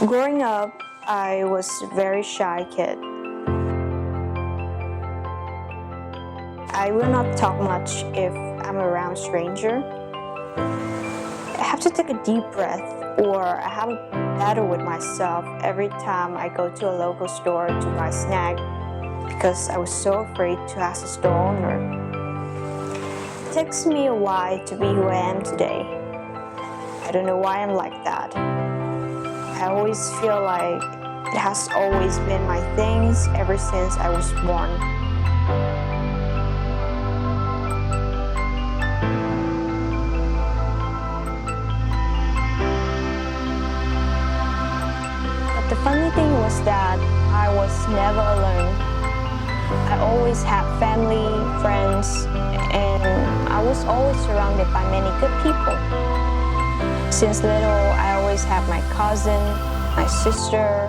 Growing up, I was a very shy kid. I will not talk much if I'm around a stranger. I have to take a deep breath, or I have a battle with myself every time I go to a local store to buy a snack because I was so afraid to ask the store owner. It takes me a while to be who I am today. I don't know why I'm like that. I always feel like it has always been my things ever since I was born. But the funny thing was that I was never alone. I always had family, friends, and I was always surrounded by many good people. Since little, I always had my cousin, my sister,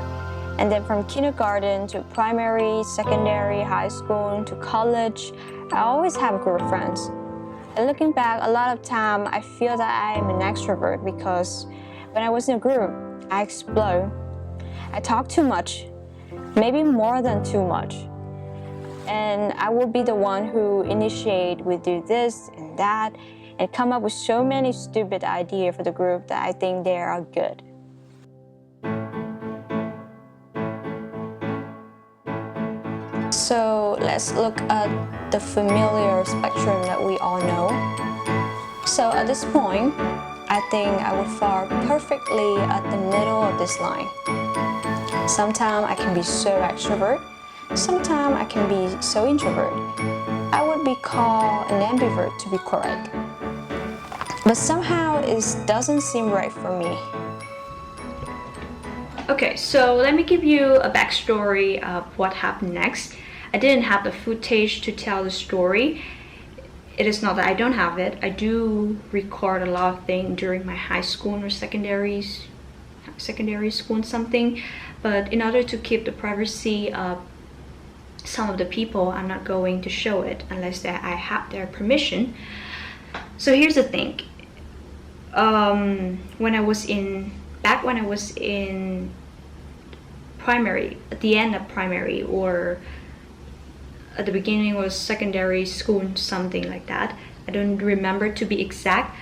and then from kindergarten to primary, secondary, high school, to college, I always have a group of friends. And looking back, a lot of time, I feel that I am an extrovert because when I was in a group, I explode. I talk too much, maybe more than too much. And I will be the one who initiate, we do this and that, and come up with so many stupid ideas for the group that I think they are good. So let's look at the familiar spectrum that we all know. So at this point, I think I would fall perfectly at the middle of this line. Sometimes I can be so extrovert, sometimes I can be so introvert. I would be called an ambivert to be correct. But somehow it doesn't seem right for me. Okay, so let me give you a backstory of what happened next. I didn't have the footage to tell the story. It is not that I don't have it. I do record a lot of things during my high school or secondary school and something. But in order to keep the privacy of some of the people, I'm not going to show it unless that I have their permission. So here's the thing. When I was in primary, at the end of primary or at the beginning was secondary school, something like that. I don't remember to be exact,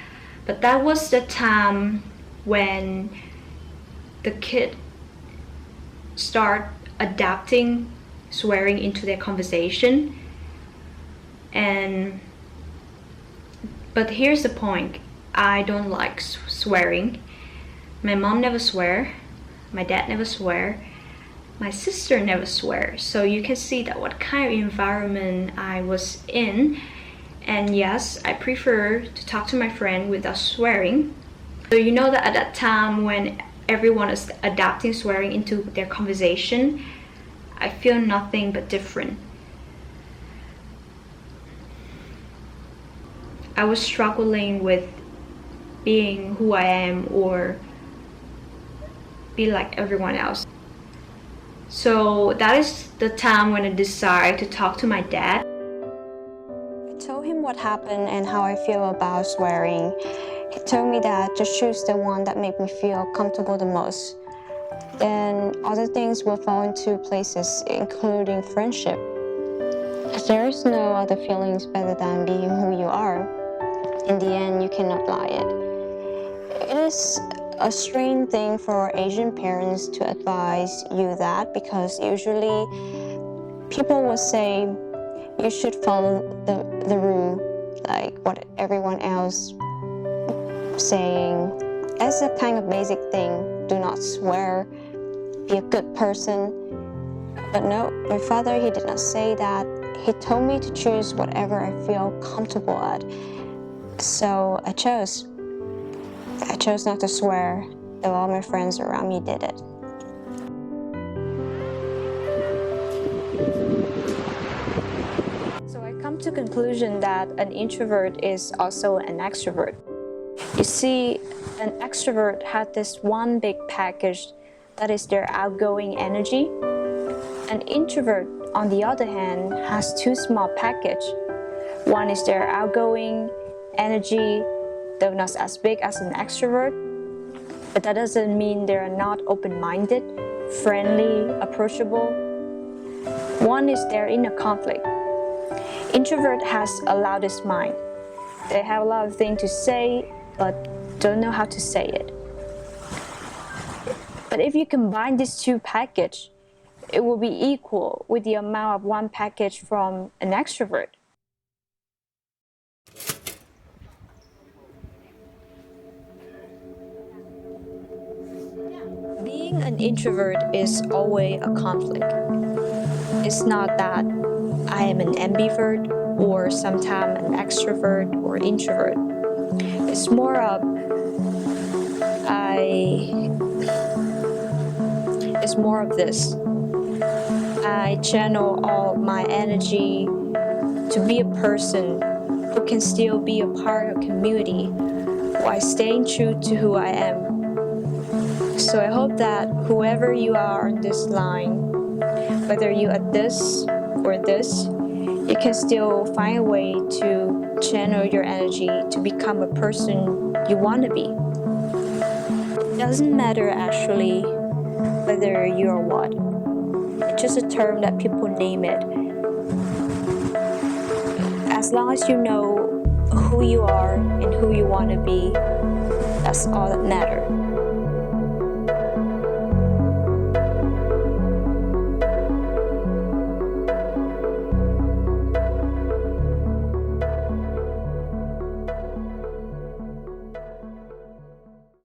but that was the time when the kid start adapting swearing into their conversation. But here's the point. I don't like swearing. My mom never swear. My dad never swear. My sister never swears. So you can see that what kind of environment I was in. And yes, I prefer to talk to my friend without swearing. So you know that at that time when everyone is adapting swearing into their conversation, I feel nothing but different. I was struggling with being who I am or be like everyone else. So that is the time when I decided to talk to my dad. I told him what happened and how I feel about swearing. He told me that just choose the one that made me feel comfortable the most. Then other things will fall into places, including friendship. As there is no other feelings better than being who you are. In the end, you cannot lie it. It is a strange thing for Asian parents to advise you that, because usually people will say you should follow the rule, like what everyone else saying. As a kind of basic thing, do not swear, be a good person. But no, my father, he did not say that. He told me to choose whatever I feel comfortable at. So I chose not to swear, though all my friends around me did it. So I come to conclusion that an introvert is also an extrovert. You see, an extrovert had this one big package that is their outgoing energy. An introvert, on the other hand, has two small packages. One is their outgoing energy, though not as big as an extrovert. but that doesn't mean they are not open-minded, friendly, approachable. One is they're in a conflict. Introvert has a loudest mind. They have a lot of things to say, but don't know how to say it. But if you combine these two packages, it will be equal with the amount of one package from an extrovert. Being an introvert is always a conflict. It's not that I am an ambivert or sometimes an extrovert or introvert. It's more of it's more of this. I channel all my energy to be a person who can still be a part of community while staying true to who I am. So I hope that whoever you are on this line, whether you are this or this, you can still find a way to channel your energy to become a person you want to be. It doesn't matter actually whether you're what. It's just a term that people name it. As long as you know who you are and who you want to be, that's all that matters.